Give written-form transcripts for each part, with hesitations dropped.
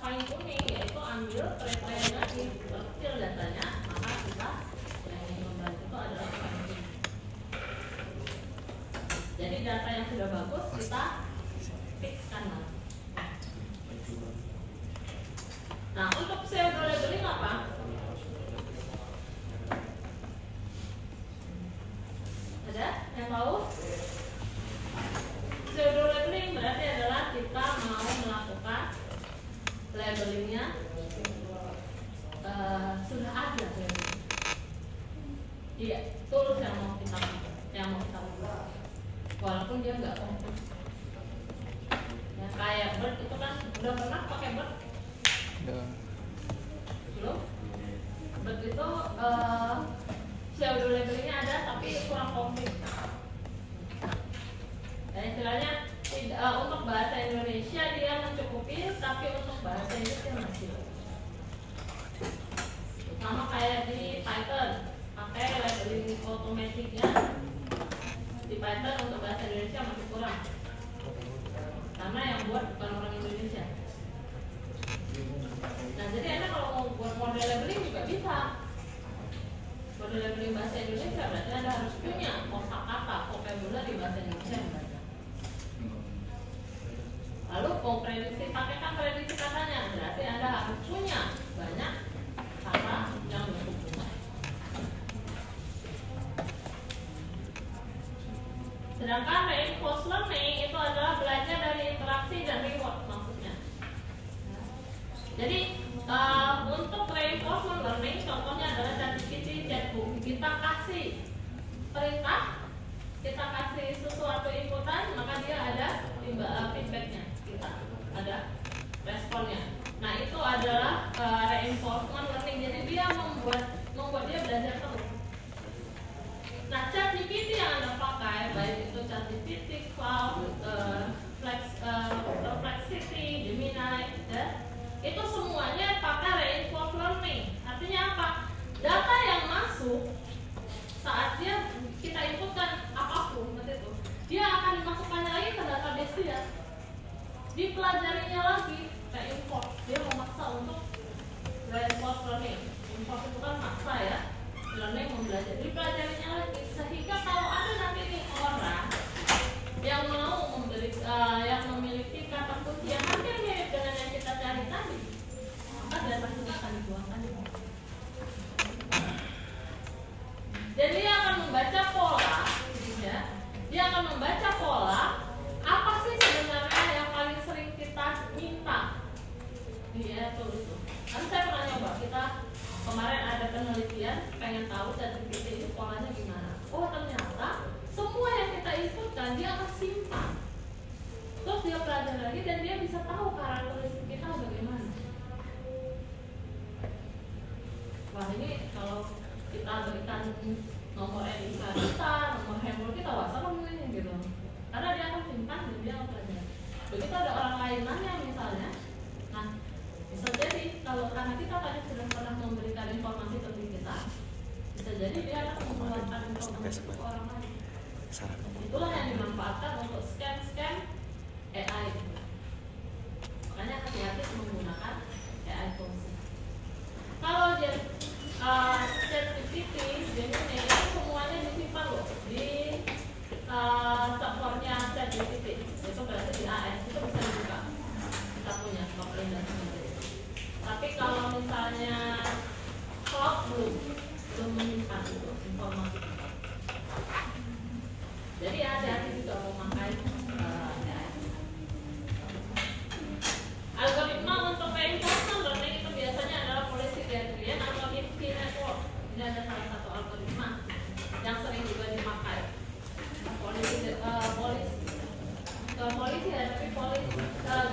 paling kuning, yaitu ambil kriteria di kecil datanya, maka kita yang membantu itu adalah paling kuning. Jadi data yang sudah bagus kita fix kanan. Nah, untuk pseudo labeling apa? Ada yang tahu? Pseudo labeling berarti adalah kita mau melakukan labelingnya sudah ada labeling. Iya, tools yang mau kita buat. Walaupun dia nggak komplit. Ya, kayak Bird itu kan udah pernah pakai Bird? Belum? Bird itu pseudo labelingnya ada tapi kurang komplit. Dan istilahnya untuk bahasa Indonesia dia mencukupi, tapi untuk bahasa Inggris dia masih. Sama kayak di Python, pakai labeling otomatiknya. Di Python untuk bahasa Indonesia masih kurang, karena yang buat bukan orang Indonesia. Nah, jadi Anda kalau mau buat model labeling juga bisa. Model labeling bahasa Indonesia berarti Anda harus punya kosakata, vocabulary bahasa Indonesia yang banyak. Lalu mau prediksi, pakaikan prediksi katanya, berarti Anda harus punya banyak kata yang berhubungan. Sedangkan reinforced learning itu adalah belajar dari interaksi dan reward maksudnya. Jadi untuk reinforcement learning contohnya adalah ChatGPT, Chatbook. Kita kasih perintah, kita kasih sesuatu inputan, maka dia ada feedbacknya, kita ada responnya. Nah, itu adalah reinforcement learning. Jadi dia membuat dia belajar terus. Nah, ChatGPT yang Anda pakai, baik itu ChatGPT, Cloud, Perplexity, Gemini, ya, itu semuanya pakai reinforcement learning. Artinya apa? Data yang masuk saat kita inputkan apapun, seperti itu, dia akan dimasukkannya lagi ke database dia, dipelajarinya lagi, reinforce. Dia memaksa untuk reinforcement learning. Reinforce itu kan maksa ya. Learning mempelajari, dipelajarinya lagi, sehingga kalau ada nanti nih orang yang mau yang memiliki kata kunci yang hampir mirip dengan yang kita cari tadi, maka data itu akan dituangkan. Dan dia akan membaca pola, ya. Dia akan membaca pola apa sih sebenarnya yang paling sering kita minta. Iya, itu. Kan saya pernah nyoba, kita kemarin ada penelitian pengen tahu ChatGPT itu polanya gimana. Oh, ternyata semua yang kita inputkan dia akan simpan. Terus dia pelajari lagi dan dia bisa tahu karakteristik kita bagaimana. Wah, ini kalau kita berikan nomor NIK kita, nomor handphone kita, wah serem nih gitu. Karena dia akan simpan dan dia akan pelajari. Begitu ada orang lain nanya misalnya, nah bisa jadi kalau karena kita tadi sudah pernah memberikan informasi tentang kita, bisa jadi dia akan mengeluarkan informasi ke orang lain. Itulah yang dimanfaatkan untuk scam AI. Makanya hati-hati menggunakan AI tools. Kalau ChatGPT, Gemini itu semuanya disimpan loh di servernya ChatGPT. Itu berarti di AS itu bisa dibuka. Kita punya login dan sebagainya. Tapi kalau misalnya Cloud belum menyimpan itu informasi kita. Jadi hati-hati juga memakai AI. Algoritma untuk reinforcement learning itu biasanya adalah policy gradient atau IP network. Ini ada salah satu algoritma yang sering juga dipakai. Policy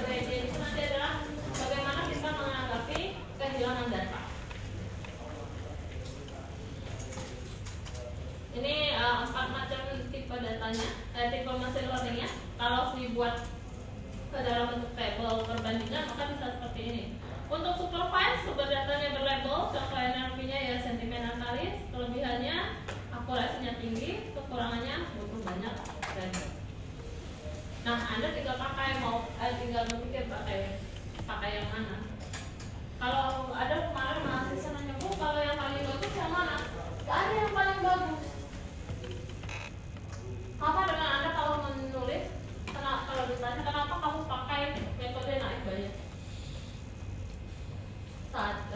gradient itu nanti adalah bagaimana kita menanggapi kehilangan data. Ini 4 macam tipe datanya, tipe machine learningnya. Kalau dibuat ke dalam bentuk tabel perbandingan maka bisa seperti ini. Untuk supervise, sumber datanya berlabel, contoh NLP-nya ya sentimen analis, kelebihannya akurasinya tinggi, kekurangannya butuh banyak data. Nah, Anda tinggal pakai tinggal memikir pakai yang mana. Kalau ada kemarin mahasiswa nanya, Bu, kalau yang paling bagus yang mana? Gak ada yang paling bagus. Apa dengan Anda kalau menulis? Kalau ditanya kenapa kamu pakai metode naik bayar saat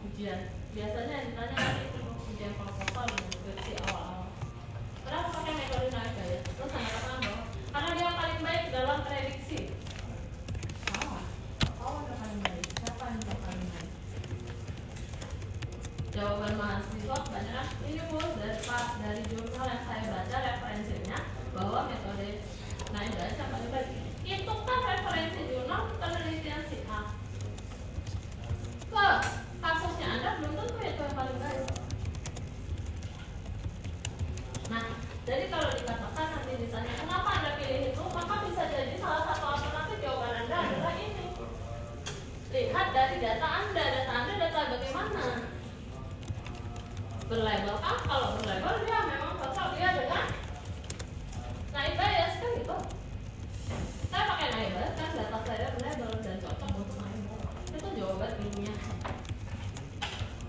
ujian? Biasanya yang ditanya itu ujian proposal dan skripsi awal-awal. Kenapa pakai metode naik bayar? Terus saya katakan bahwa karena dia paling baik dalam prediksi. Ada paling baik. Siapa yang paling baik? Jawaban mahasiswa banyak. Ini Bu, dari jurnal yang saya baca referensinya bahwa metode naik bayar yang paling baik. Itu kan referensi jurnal penelitian si A. Kasusnya Anda belum tentu itu yang paling baik. Nah, jadi kalau dikatakan nanti ditanya kenapa Anda pilih itu, maka bisa jadi salah satu alternatif jawaban Anda adalah ini. Lihat dari data Anda data bagaimana? Berlabel kan? Kalau berlabel dia memang cocok dia dengan naik bias kan gitu. Saya pakai naik bias kan data saya berlabel dan cocok untuk naik bias. Itu jawaban ilmiah.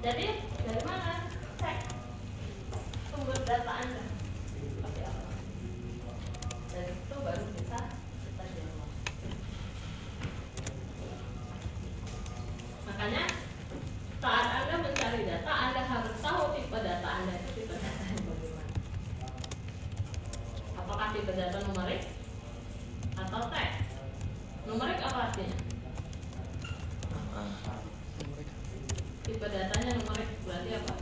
Jadi dari mana? Cek sumber data Anda seperti apa. Dan itu baru bisa kita jawab. Makanya saat Anda mencari data, Anda harus tahu tipe data Anda itu tipe data yang bagaimana. Apakah tipe data numerik atau teks? Numerik apa artinya? Tipe datanya numerik berarti apa?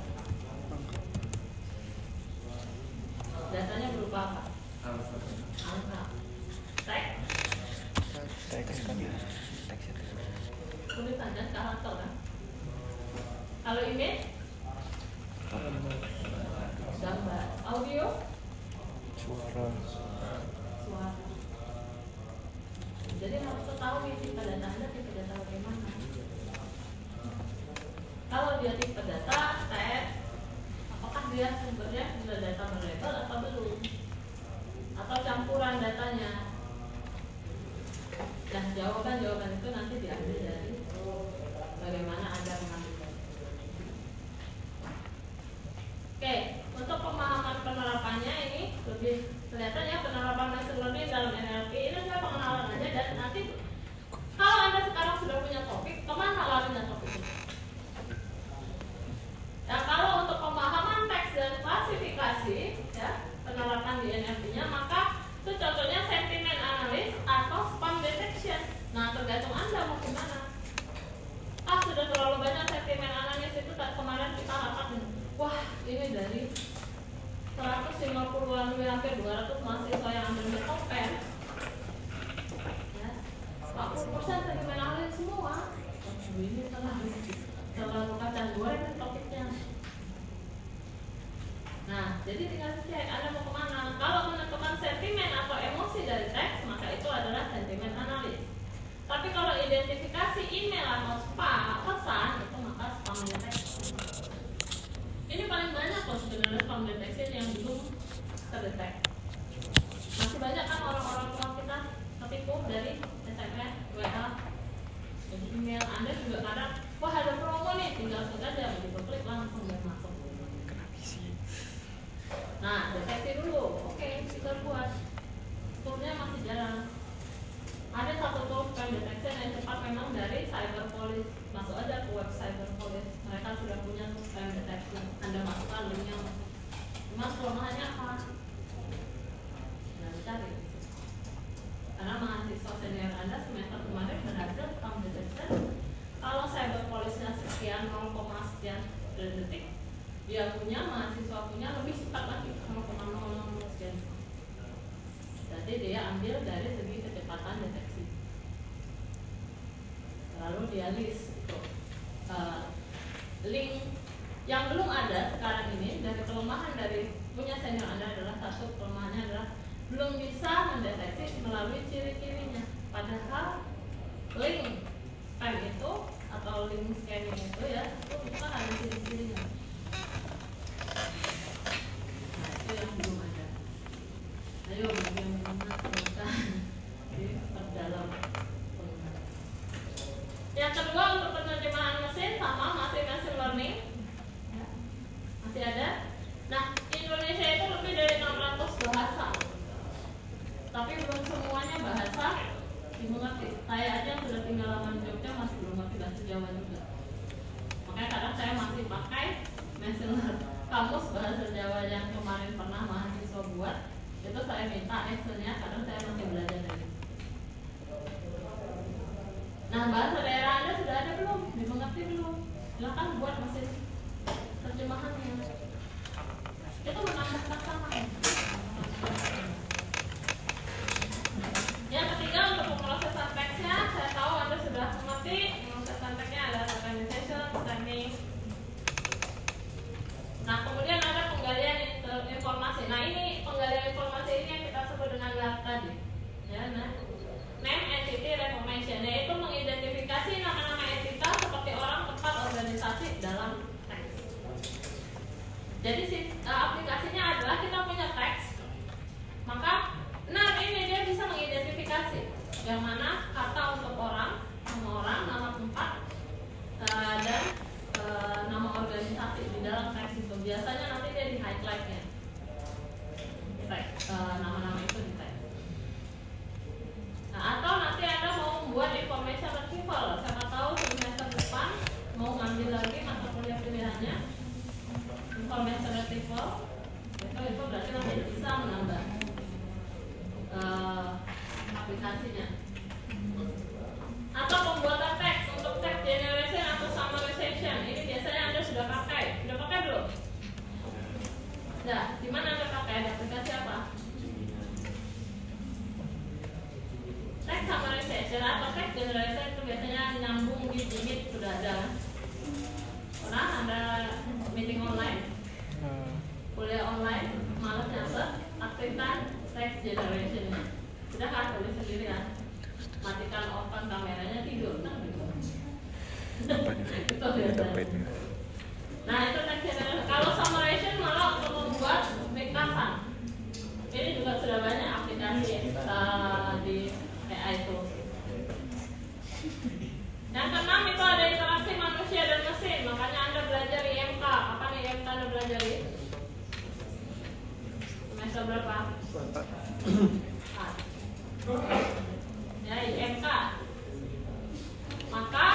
Datanya berupa apa? Angka. Teks? Teks kan ya. Tulisan dan karakter kan? Kalau image? Gambar. Audio? Suara. Jadi harus ketahui tipe data Anda tipe data bagaimana. Kalau dia tipe data teks, apakah dia sumbernya sudah data berlabel atau belum? Atau campuran datanya? Nah, jawaban itu nanti diambil dari bagaimana Anda mengambil. Oke, untuk pemahaman penerapannya ini lebih kelihatan ya penerapan machine learning dalam NLP. Ini saya pengenalan aja dan nanti kalau Anda sekarang sudah punya topik, kemana larinya topik itu? Ya, kalau untuk pemahaman teks dan klasifikasi, ya penerapan di NLP-nya, maka itu contohnya sentiment analysis atau spam detection. Nah, tergantung Anda mau gimana. Sudah terlalu banyak sentiment analysis itu kemarin kita rapat. Wah, ini dari 150-an hampir 200 mahasiswa yang ambil metopen. Ya, 40% sentiment analysis semua. Ini terlalu kacang goreng topiknya. Nah, jadi tinggal cek Anda mau kemana. Kalau menentukan sentimen atau emosi dari teks, maka itu adalah sentimen analis. Tapi kalau identifikasi email atau spam pesan, itu maka spam detection. Ini paling banyak loh sebenarnya spam detection yang belum terdetek. Masih banyak kan orang-orang tua kita ketipu dari SMS, WA, jadi email. Anda juga kadang, wah ada promo nih, tinggal klik aja, begitu klik langsung dan masuk. Nah, deteksi dulu. Oke, kita buat. Toolnya masih jalan. Ada satu tool spam detection yang cepat memang dari Cyberpolice. Masuk aja ke web Cyberpolice. Mereka sudah punya spam detection. Anda masukkan linknya. Cuma kelemahannya apa? Nah, cari. Karena mahasiswa senior Anda semester kemarin berhasil spam detection. Kalau Cyberpolice-nya sekian 0, sekian detik, dia punya, mahasiswa punya lebih cepat lagi 0,00 sekian. Jadi dia ambil dari segi kecepatan deteksi. Lalu dia list link yang belum ada sekarang ini. Dari kelemahan dari punya senior Anda adalah satu kelemahannya adalah belum bisa mendeteksi melalui ciri-cirinya. Padahal link spam itu atau link scanning itu ya itu bukan ada ciri-cirinya. Nah, itu yang belum ada. Ayo bagi yang belum silakan diperdalam. Yang kedua untuk penerjemahan mesin sama masih machine learning, ya, masih ada. Nah, Indonesia itu lebih dari 600 bahasa, tapi belum semuanya bahasa dimengerti. Saya aja yang sudah tinggal lama di Jogja masih belum ngerti bahasa Jawa juga. Makanya kadang saya masih pakai machine learning. Kamus bahasa Jawa yang kemarin pernah mahasiswa buat, itu saya minta Excelnya, kadang saya masih belajar dari. Nah, bahasa daerah Anda sudah ada belum? Dimengerti belum? Silakan buat mesin terjemahannya. Itu menambah pasangan. Yang ketiga untuk pemrosesan teksnya, saya tahu Anda sudah mengerti pemrosesan teksnya ada organization, timing. Nah, kemudian ada penggalian informasi. Nah, ini penggalian informasi ini yang kita sebut dengan LAT tadi. Ya, nah, name entity recognition, yaitu mengidentifikasi nama-nama entitas seperti orang, tempat, organisasi dalam teks. Jadi aplikasinya adalah kita punya teks, maka nah ini dia bisa mengidentifikasi yang mana kata untuk orang, nama tempat, dan nama organisasi di dalam teks itu. Biasanya nanti dia di highlightnya, nama-nama itu di teks. Nah, atau nanti Anda mau membuat information retrieval, siapa tahu semester depan mau ngambil lagi mata kuliah pilihannya information retrieval, itu berarti nanti bisa menambah aplikasinya. Atau pembuatan teks untuk text generation atau summarization, ini biasanya Anda sudah pakai belum? Nah, di mana Anda pakai? Ada aplikasi apa? Text summarization atau text generation itu biasanya nyambung di Meet sudah ada. Pernah Anda meeting online, kuliah online, malas nyatet, aktifkan text generation-nya. Sudah kan tulis sendiri kan? Matikan open kameranya, tidur kan gitu. Itu biasanya. Nah, itu text generation. Kalau summarization malah untuk membuat ringkasan. Ini juga sudah banyak aplikasi di AI itu. Yang keenam itu ada interaksi manusia dan mesin. Makanya Anda belajar IMK. Apa nih IMK Anda belajar? Semester berapa? Ya, IMK. Maka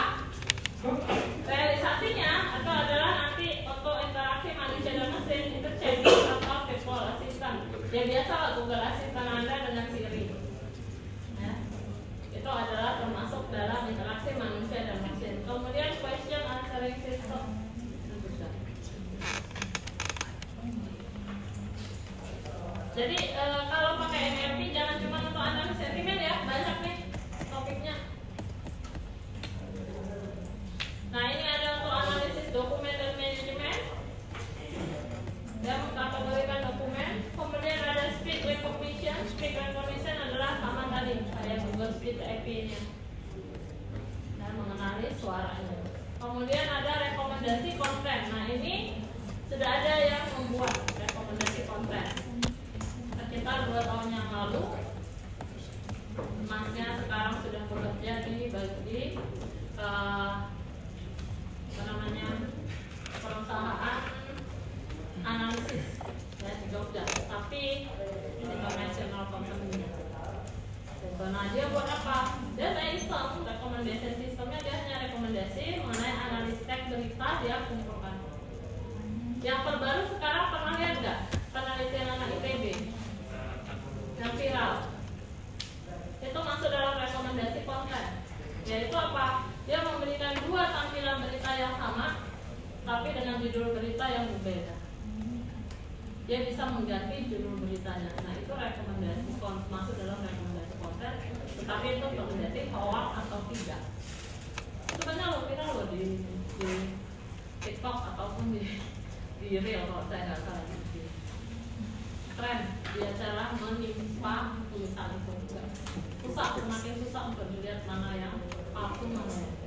realisasinya atau adalah nanti untuk interaksi manusia dan mesin itu chatbot atau virtual assistant. Ya biasa lah Google Assistant Anda dengan Siri. Ya. Itu adalah termasuk dalam interaksi manusia dan mesin. Kemudian question answering system. Jadi kalau pakai NLP jangan cuma untuk analisis sentimen ya, banyak nih topiknya. Nah, ini ada untuk analisis dokumen dan manajemen. Dia mengkategorikan dokumen. Kemudian ada speech recognition. Speech recognition adalah sama tadi kayak Google Speech API-nya. Dan mengenali suaranya. Kemudian ada rekomendasi konten. Nah, ini sudah ada yang membuat rekomendasi konten. Kita 2 tahun yang lalu, Masnya sekarang sudah bekerja di perusahaan analisis ya di Jogja, tapi international company. Nah, dia buat apa? Dia iseng recommendation sistemnya, dia hanya rekomendasi mengenai analisis teks berita dia kumpulkan. Yang terbaru sekarang pernah lihat nggak penelitian anak IPB yang viral? Itu masuk dalam rekomendasi konten. Yaitu apa? Dia memberikan 2 tampilan berita yang sama, tapi dengan judul berita yang berbeda. Dia bisa mengganti judul beritanya. Nah, itu rekomendasi masuk dalam rekomendasi konten. Tetapi itu rekomendasi hoax atau tidak. Itu banyak loh viral loh di TikTok ataupun di real kalau saya nggak salah. Tren dia cara menimpa tulisan itu juga susah, semakin susah untuk dilihat mana yang palsu mana yang.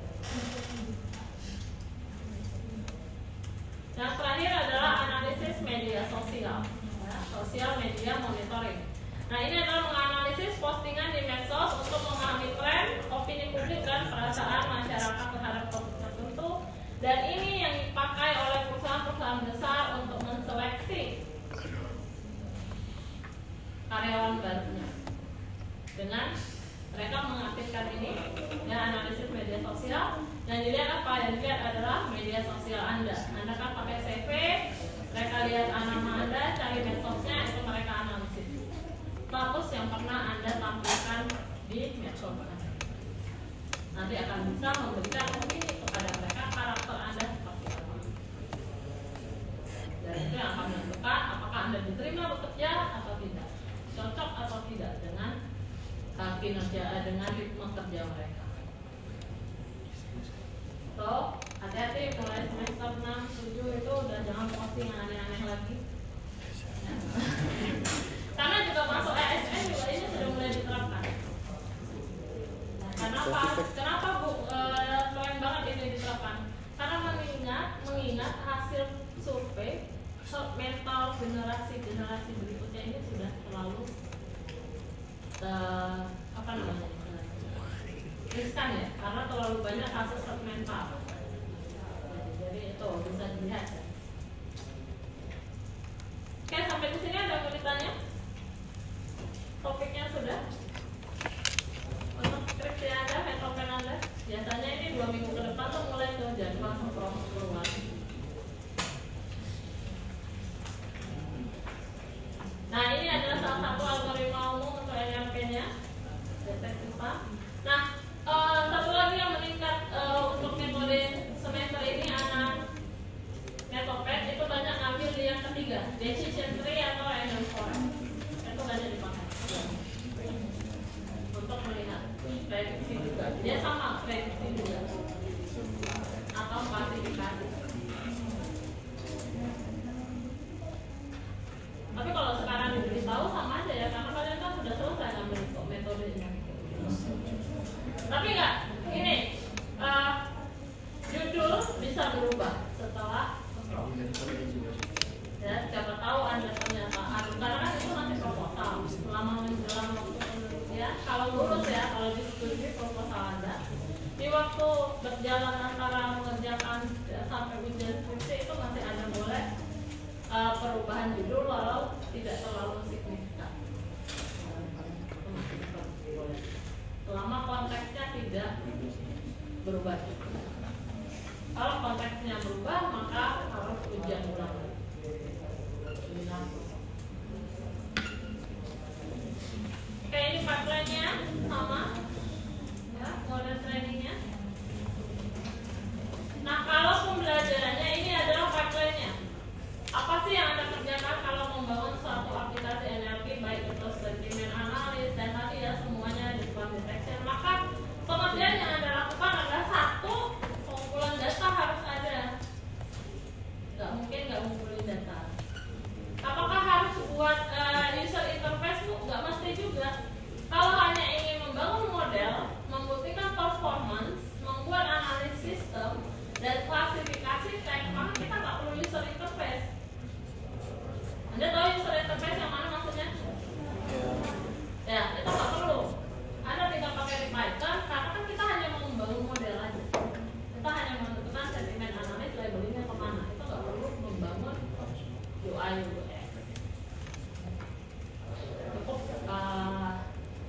Yang terakhir adalah analisis media sosial, ya, sosial media monitoring. Nah, ini adalah menganalisis postingan di medsos untuk memahami tren, opini publik dan perasaan masyarakat sosial. Yang dilihat apa? Yang dilihat adalah media sosial Anda. Anda kan pakai CV, mereka lihat nama Anda, cari medsosnya, itu mereka analisis status yang pernah Anda tampilkan di medsos Anda. Nanti akan bisa memberikan opini kepada mereka karakter Anda seperti apa. Dan itu yang akan menentukan apakah Anda diterima bekerja atau tidak, cocok atau tidak dengan kinerja, dengan ritme kerja mereka. So, hati-hati mulai semester 6, 7 itu udah jangan posting yang aneh-aneh lagi. Ya. Karena juga masuk ASN juga ini sudah mulai diterapkan. Nah, kenapa Bu keren banget ini diterapkan? Karena mengingat hasil survei mental generasi berikutnya ini sudah terlalu riskan ya, karena terlalu banyak kasus mental. Jadi itu bisa dilihat. Oke, sampai di sini ada yang mau ditanya? Topiknya sudah? Untuk skripsi Anda, metopen Anda, biasanya ini 2 minggu ke depan tuh mulai tuh jadwal proses keluar. Nah, ini adalah salah satu algoritma umum untuk NLP-nya, detektif. Nah, satu lagi yang meningkat untuk metode semester ini anak metopen itu banyak ngambil di yang ketiga, decision tree atau random forest. Itu banyak dipakai untuk melihat prediksi juga. Dia sama prediksi juga atau klasifikasi. Tapi kalau sekarang diberitahu sama aja ya, karena kalian kan sudah selesai ngambil metodenya. Tapi enggak, ini judul bisa berubah setelah ya, siapa tahu Anda ternyata karena kan itu nanti proposal selama menjelang waktu ya, kalau lulus ya, kalau disetujui proposal Anda di waktu berjalan antara mengerjakan ya, sampai ujian skripsi itu masih ada boleh perubahan judul walau tidak terlalu signifikan. Selama konteksnya tidak berubah. Kalau konteksnya berubah, maka harus ujian ulang. Oke, ini pipeline-nya sama, ya, model trainingnya. Nah, kalau pembelajarannya ini adalah pipeline-nya. Apa sih yang Anda kerjakan kalau membangun suatu aplikasi NLP, baik itu sentimen analis dan tadi ya semuanya di depan detection? Maka pengerjaan yang Anda lakukan adalah satu, pengumpulan data harus ada. Gak mungkin gak ngumpulin data. Apakah harus buat user interface? Gak mesti juga. Kalau hanya ingin membangun model, membuktikan performance, membuat analisis sistem dan klasifikasi teks, maka kita gak perlu user interface. Anda tahu user interface yang mana maksudnya? Ya, itu nggak perlu. Anda tinggal pakai di Python, karena kan kita hanya mau membangun model aja. Kita hanya menentukan sentimen analis, labelingnya kemana. Itu nggak perlu membangun UI UX. Cukup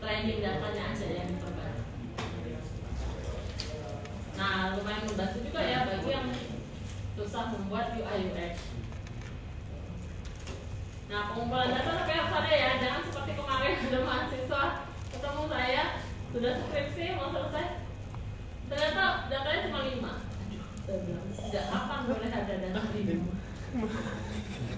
training datanya aja yang diperbanyak. Nah, lumayan membantu juga ya bagi yang susah membuat UI UX. Nah, pengumpulan data tapi harus ada ya, jangan seperti kemarin ada mahasiswa ketemu saya sudah skripsi mau selesai, ternyata datanya cuma 5. Saya bilang, sejak kapan boleh ada data 5?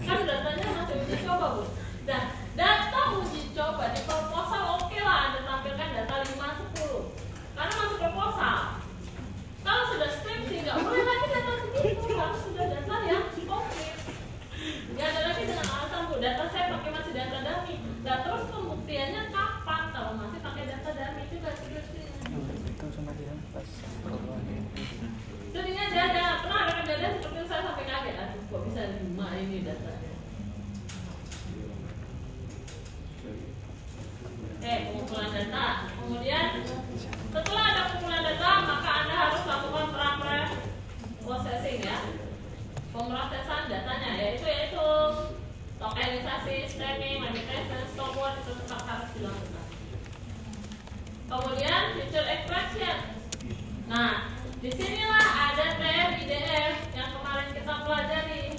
Kan datanya masih uji coba Bu. Nah, data uji coba di proposal oke lah Anda tampilkan data 5, 10 karena masuk proposal. Kalau sudah skripsi nggak boleh lagi data segitu, harus sudah data yang konkret. Nggak ada lagi dengan alasan Bu, data saya pakai masih data dummy. Nah, terus pembuktiannya kapan? Kalau masih pakai data dummy juga skripsinya. Itu cuma dia pas Jadinya ada pernah ada kejadian seperti itu, saya sampai kaget, aduh kok bisa 5 ini datanya. Oke, pengumpulan data. Kemudian setelah ada pengumpulan data, maka Anda harus lakukan processing ya. Pemrosesan datanya yaitu tokenisasi, stemming, limitation, stopword itu tetap harus dilakukan. Kemudian feature extraction. Nah, Disinilah ada TF-IDF yang kemarin kita pelajari.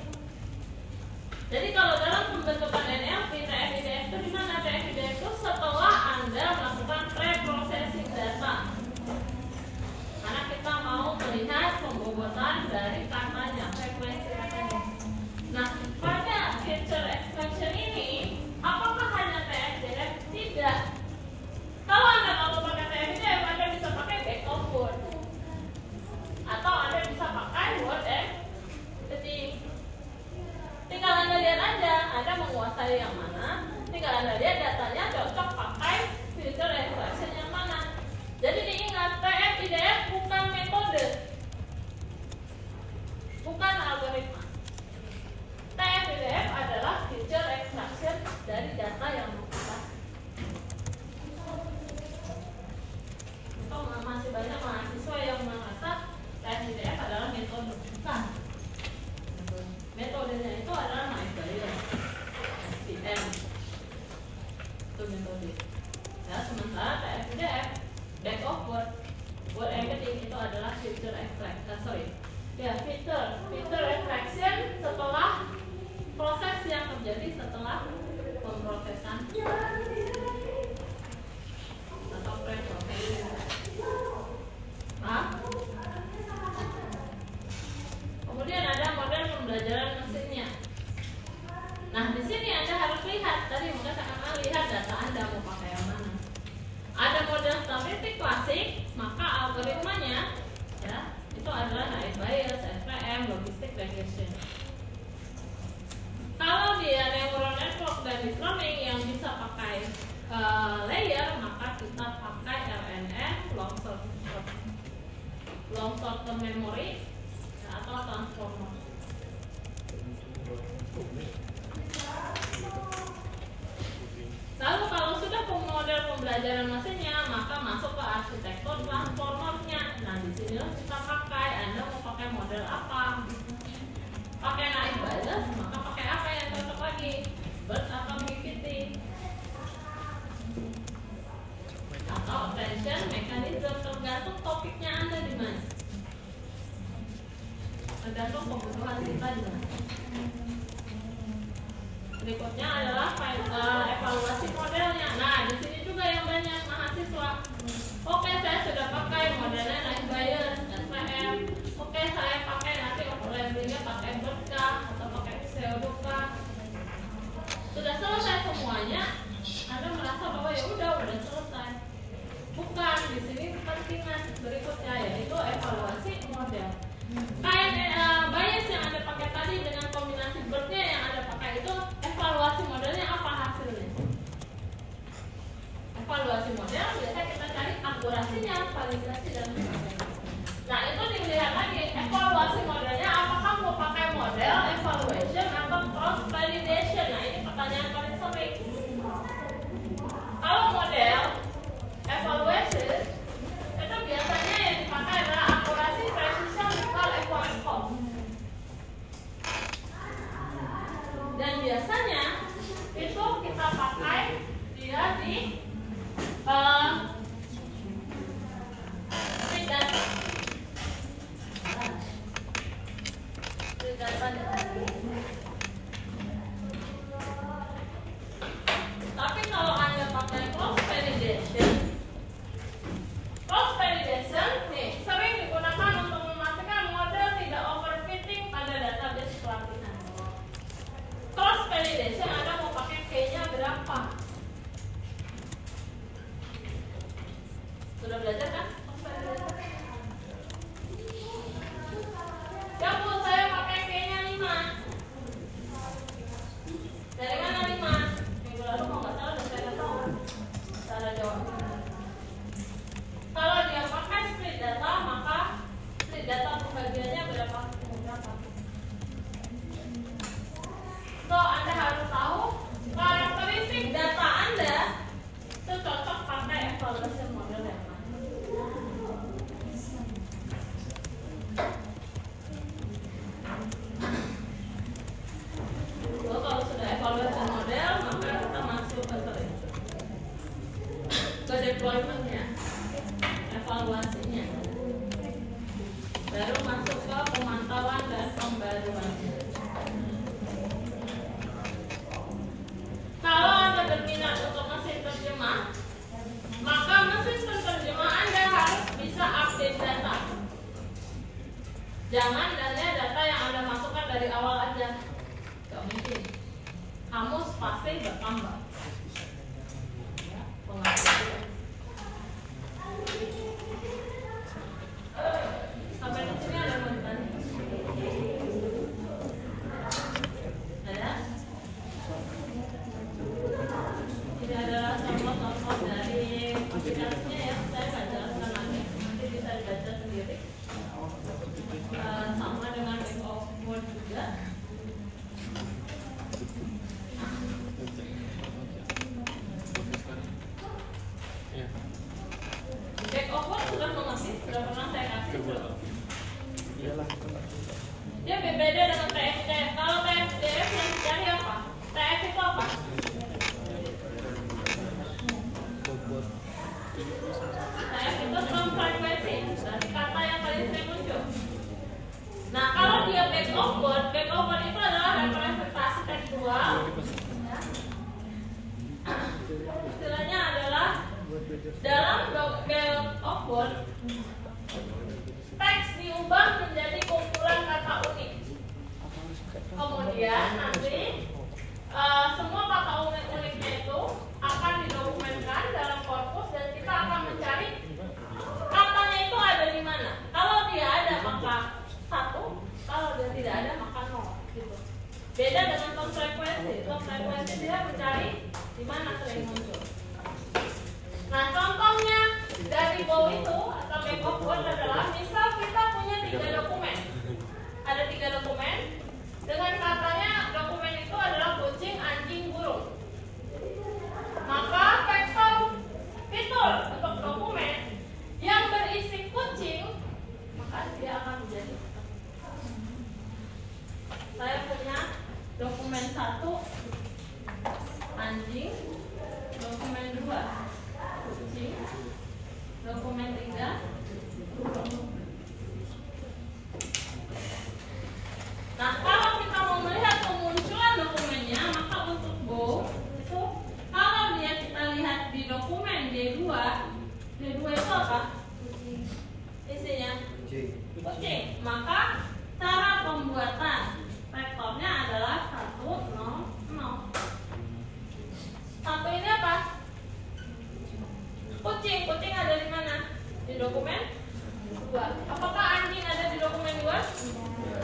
Jadi kalau dalam pembentukan NLP, TF-IDF itu di mana? TF-IDF itu setelah Anda melakukan pre-processing data. Karena kita mau melihat pembobotan dari katanya, frekuensi katanya. Nah, pada feature extraction ini, apakah hanya TF-IDF? Tidak. Kalau Anda mau pakai TF-IDF, Anda bisa pakai back of word. Atau Anda bisa pakai word and ketik. Tinggal Anda lihat aja, Anda menguasai yang mana. Tinggal Anda lihat datanya cocok pakai feature extraction yang mana. Jadi diingat, TF-IDF bukan metode, bukan algoritma. TF-IDF adalah feature extraction dari data yang kita. Masih banyak mahasiswa yang merasa TF-IDF adalah metode. Bukan. Metodenya itu adalah Naik-Bayes, SVM. Itu metode. Ya, sementara TF-IDF back of word embedding itu adalah feature extraction. Feature extraction setelah proses yang terjadi setelah pemrosesan atau pre-processing. Kemudian ada model pembelajaran mesinnya. Nah, di sini Anda harus lihat, tadi mungkin akan lihat data Anda mau pakai yang mana. Ada model statistik klasik, maka algoritmanya ya, itu adalah Naik-Bayes, SVM, logistic regression. Kalau dia neural network dan deep learning yang bisa pakai layer, maka kita pakai LNN, long short term memory, ya, atau transformer. Lalu kalau sudah model pembelajaran mesinnya, maka masuk ke arsitektur transformernya. Nah, disinilah kita pakai. Anda mau pakai model apa? Pakai Naik-Bayes, maka pakai apa yang cocok lagi? BERT atau BPT? Atau attention mechanism, tergantung topiknya Anda di mana. Tergantung kebutuhan kita di mana. Berikutnya adalah evaluasi modelnya. Nah, di sini juga yang banyak mahasiswa. Oke, saya sudah pakai modelnya Naik-Bayes, SVM. Oke, saya pakai nanti overlappingnya pakai BERT atau pakai pseudo-K. Sudah selesai semuanya, Anda merasa bahwa ya udah selesai. Bukan, di sini kepentingan berikutnya yaitu evaluasi model. Kayak Bayes yang Anda pakai tadi dengan kombinasi BERT-nya yang Anda pakai itu, evaluasi modelnya apa hasilnya? Evaluasi model biasanya kita cari akurasinya, validasi dan sebagainya. Jangan data yang Anda masukkan dari awal aja. Gak mungkin. Kamus pasti bertambah. Ya, pengaturan. Sampai di sini ada yang bertanya? Ada? Ini adalah contoh-contoh dari aplikasinya ya. Saya nggak jelaskan lagi. Nanti bisa dibaca sendiri. Sama dengan back of word juga. Back of word sudah mengerti, sudah pernah saya kasih belum? Iyalah. Dia berbeda dengan TFT. Kalau TFDF yang dicari apa? TF itu apa? TF itu term frekuensi, berarti kata yang paling sering muncul. Nah, kalau dia back of word itu adalah representasi tekstual. Ya. Istilahnya adalah dalam back of word teks diubah menjadi kumpulan kata unik. Kemudian nanti semua kata uniknya itu akan didokumenkan dalam korpus dan kita akan mencari katanya itu ada di mana. Kalau dia ada maka 1, kalau dia tidak ada maka 0 gitu. Beda dengan tone frekuensi. Tone frekuensi dia mencari di mana sering muncul. Nah, contohnya dari bow itu atau back of word adalah misal kita punya 3 dokumen. Ada 3 dokumen dengan katanya dokumen itu adalah kucing, anjing, burung. Maka vektor fitur untuk dokumen yang berisi kucing maka dia akan menjadi. Saya punya dokumen 1 anjing, dokumen 2 kucing, dokumen 3 burung. Nah, kalau kita mau melihat kemunculan dokumennya, maka untuk bow itu kalau dia kita lihat di dokumen D2 itu apa? Isinya kucing. Maka cara pembuatan vektornya adalah 1, 0, 0. 1 ini apa? Kucing. Kucing ada di mana? Di dokumen 2. Apakah anjing ada di dokumen 2?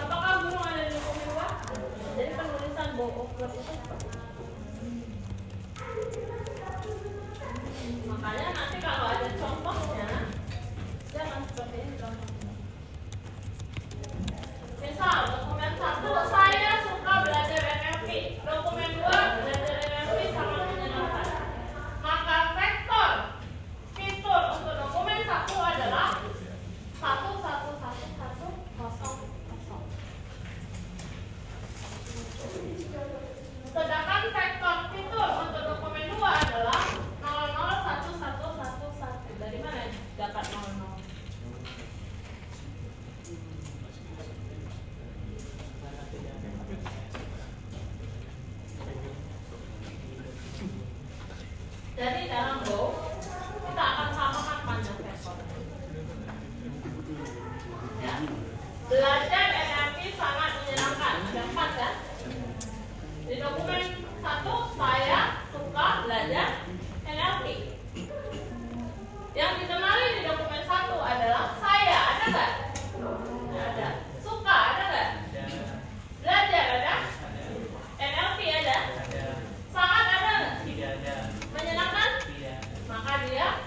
Apakah burung ada di dokumen 2? Jadi penulisan bow of word itu makanya nanti kalau ada contohnya jangan seperti ini contohnya. Misal dokumen 1 saya suka belajar NLP, dokumen 2 belajar NLP sangat menyenangkan. Maka vektor fitur untuk dokumen 1 adalah 1, 1, 1, 1, 0, 0. Sedangkan vektor fitur untuk dokumen 2 adalah 0, 0, 1, 1, 1, 1. Dari mana dapat 0, 0? Jadi dalam bow kita akan samakan panjang vektor. Ya. Belajar NLP sangat menyenangkan. Ada 4 kan? Di dokumen 1 saya suka belajar NLP. Yang dikenali di dokumen 1 adalah saya, ada nggak? Ada. Suka, ada nggak? Belajar ada? NLP ada? Sangat ada nggak? Tidak ada. Menyenangkan? Tidak. Maka dia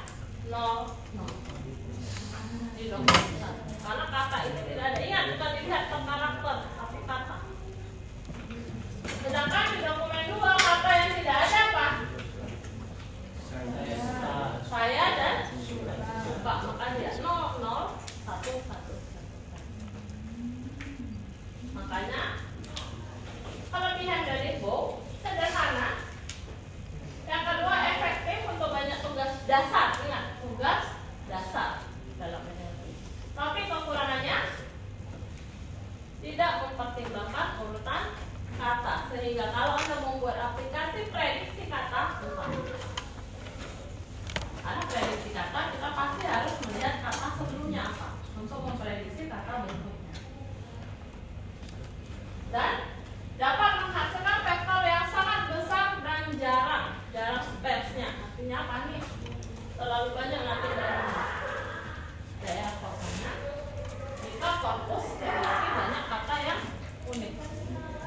0, 0 di dokumen 1. Karena kata ini tidak ada. Ingat, bukan dilihat per karakter, tapi kata. Sedangkan di dokumen 2 kata yang tidak ada apa? Saya dan suka. Maka dia 0, 0, 1, 1. Makanya kelebihan dari bow sederhana. Yang kedua efektif untuk banyak tugas dasar. Ingat, tugas dasar dalam NLP. Tapi kekurangannya tidak mempertimbangkan urutan kata, sehingga kalau Anda membuat aplikasi prediksi kata lupa. Karena prediksi kata kita pasti harus melihat kata sebelumnya apa untuk memprediksi kata berikutnya. dan dapat menghasilkan vektor yang sangat besar dan jarang space-nya. Artinya apa nih? Terlalu banyak nanti daerah kosongnya. Jika korpus memiliki banyak kata yang unik.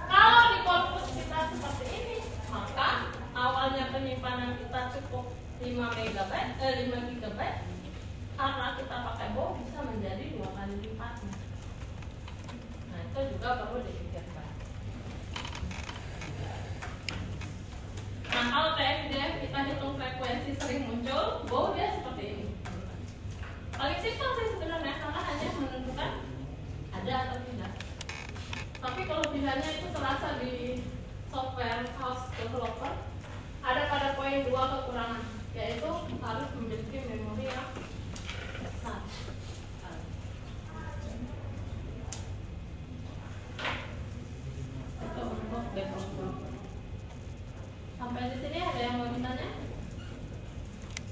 Kalau di korpus kita seperti ini, maka awalnya penyimpanan kita cukup 5 GB, karena kita pakai bow bisa menjadi 2 kali lipatnya. Nah, itu juga perlu dipikirkan. Nah, kalau TF-DF kita hitung frekuensi sering muncul, bow dia seperti ini. Paling simpel sih sebenarnya, karena hanya menentukan ada atau tidak. Tapi kelebihannya itu terasa di software house developer. Ada pada poin 2 kekurangan, yaitu harus memiliki memori yang besar. Itu untuk developer. Sampai di sini ada yang mau ditanya?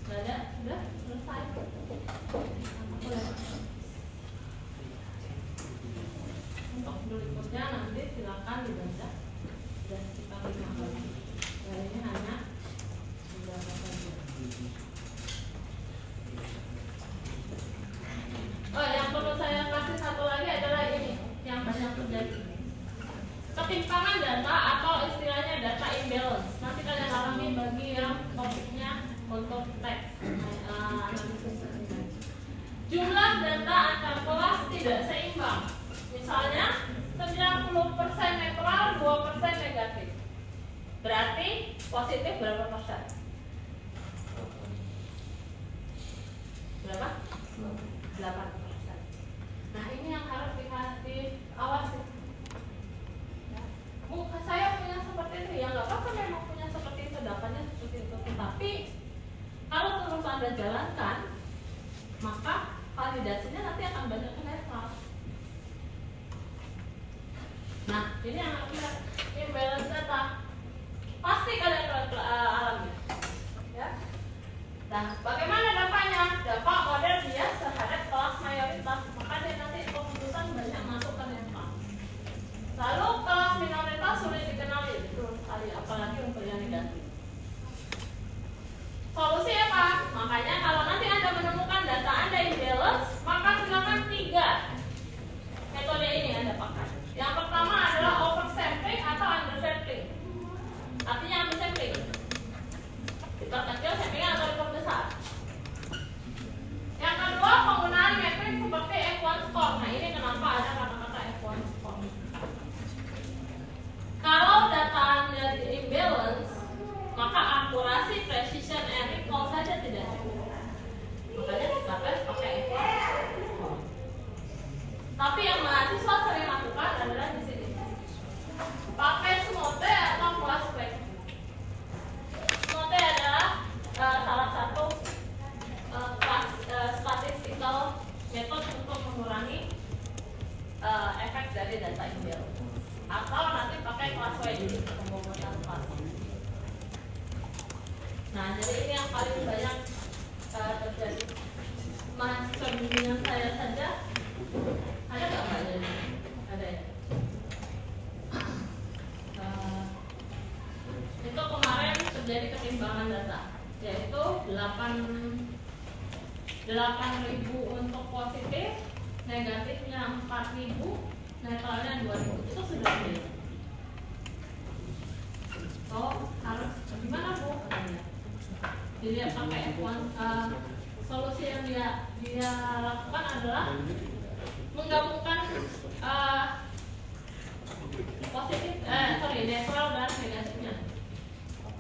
Nggak ada? Sudah selesai. Untuk berikutnya nanti silakan dibaca. Dan kita lihat lagi. Dan ini hanya beberapa saja. Oh, yang perlu saya kasih satu lagi adalah ini yang banyak terjadi. Ketimpangan data atau istilahnya data imbalance. Nanti kalian alami bagi yang topiknya untuk teks analisis. Jumlah data antar kelas tidak seimbang. Misalnya 90% netral, 2% negatif. Berarti positif berapa persen? Berapa? 8%. Nah, ini yang harus diawasi. Saya punya seperti itu, ya nggak apa-apa memang punya seperti itu, dapatnya seperti itu. Tapi kalau terus Anda jalankan, maka validasinya nanti akan banyak netral. Nah, ini yang harus kita imbalance data. Pasti kalian alami, ya. Nah, bagaimana dampaknya? Dampak model bias terhadap kelas mayoritas, maka dia nanti keputusan banyak masuk ke netral. Lalu kelas minoritas sulit dikenali, betul sekali, apalagi untuk yang negatif. Solusi apa? Makanya kalau nanti Anda menemukan data Anda imbalance, maka silakan 3 metode ini Anda pakai. Yang pertama adalah oversampling atau undersampling. Artinya undersampling. Diperkecil sampling atau diperbesar. Yang kedua, penggunaan metrik seperti F1 score. Nah, ini kenapa ada kata-kata F1 score. Kalau data Anda imbalance, maka akurasi, precision, and recall saja tidak cukup. Makanya kita pakai F1 score. Tapi yang mahasiswa sering lakukan adalah di sini. Pakai SMOTE atau Classpack. SMOTE adalah salah satu statistical method untuk mengurangi efek dari data imbalance. Atau nanti pakai Classpack di pembuatan kelas. Nah, jadi ini yang paling banyak terjadi. Mahasiswa bimbingan saya saja ada nggak Mbak Jadi? Ada ya? Itu kemarin terjadi ketimpangan data, yaitu 8.000 untuk positif, negatifnya 4.000, netralnya 2.000. Itu sudah ada. Oh, harus gimana Bu? Dilihat pakai F1. Solusi yang dia lakukan adalah menggabungkan netral dan negatifnya.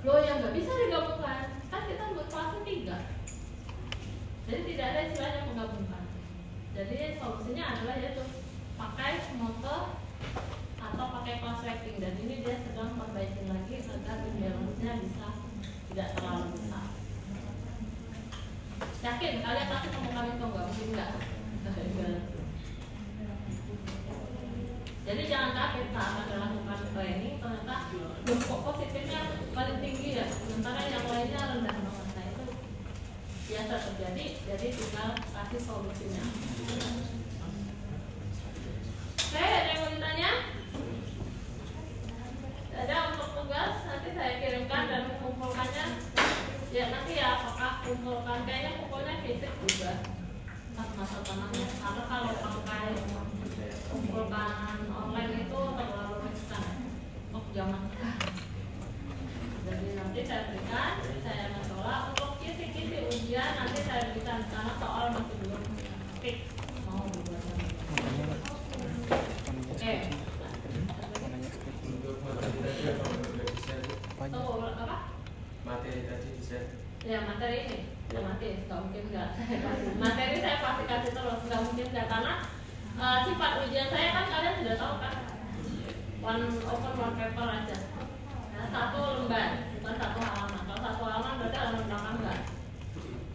Loh, yang nggak bisa digabungkan, kan kita buat kelasnya 3. Jadi tidak ada istilahnya menggabungkan. Jadi solusinya adalah yaitu pakai SMOTE atau pakai class ranking. Dan ini dia sedang perbaiki lagi agar imbalance-nya bisa tidak terlalu besar. Yakin kalian pasti temukan itu nggak? Mungkin nggak. Jadi jangan kaget saat Anda lakukan training ternyata dampak positifnya paling tinggi ya, sementara yang lainnya rendah banget. Nah, itu biasa terjadi, jadi tinggal kasih solusinya. Oke, ada yang mau ditanya? Ya materi ini, ya mati, nggak mungkin nggak saya kasih. Materi saya pasti kasih terus, nggak mungkin nggak, karena sifat ujian saya kan kalian sudah tahu kan, one paper aja. Nah, satu lembar, bukan satu halaman. Kalau satu halaman berarti halaman belakang nggak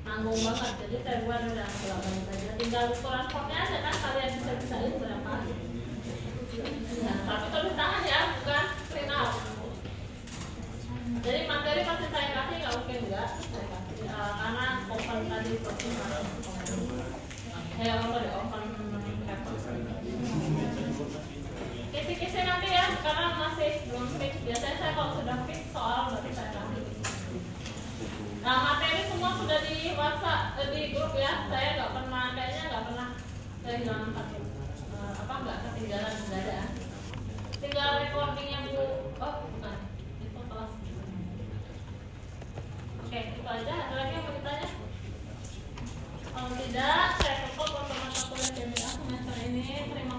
nanggung banget. Jadi saya buat udah belakang saja. Tinggal ukuran fontnya aja kan kalian bisa bisain berapa. Nah, tapi tulis tangan ya, bukan print out. Jadi materi pasti saya kasih, nggak mungkin enggak saya kasih karena open tadi pertemuan open paper. Kisi-kisi nanti ya, karena masih belum fix. Biasanya saya kalau sudah fix soal berarti saya kasih. Nah materi semua sudah di WhatsApp, di grup ya. Saya nggak pernah, kayaknya nggak pernah saya hilang nggak ketinggalan, nggak ada. Tinggal recordingnya Bu. Oh bukan, itu kelas. Oke, itu aja. Ada lagi yang mau ditanya? Kalau tidak, saya tutup pertemuan kuliah semester ini. Terima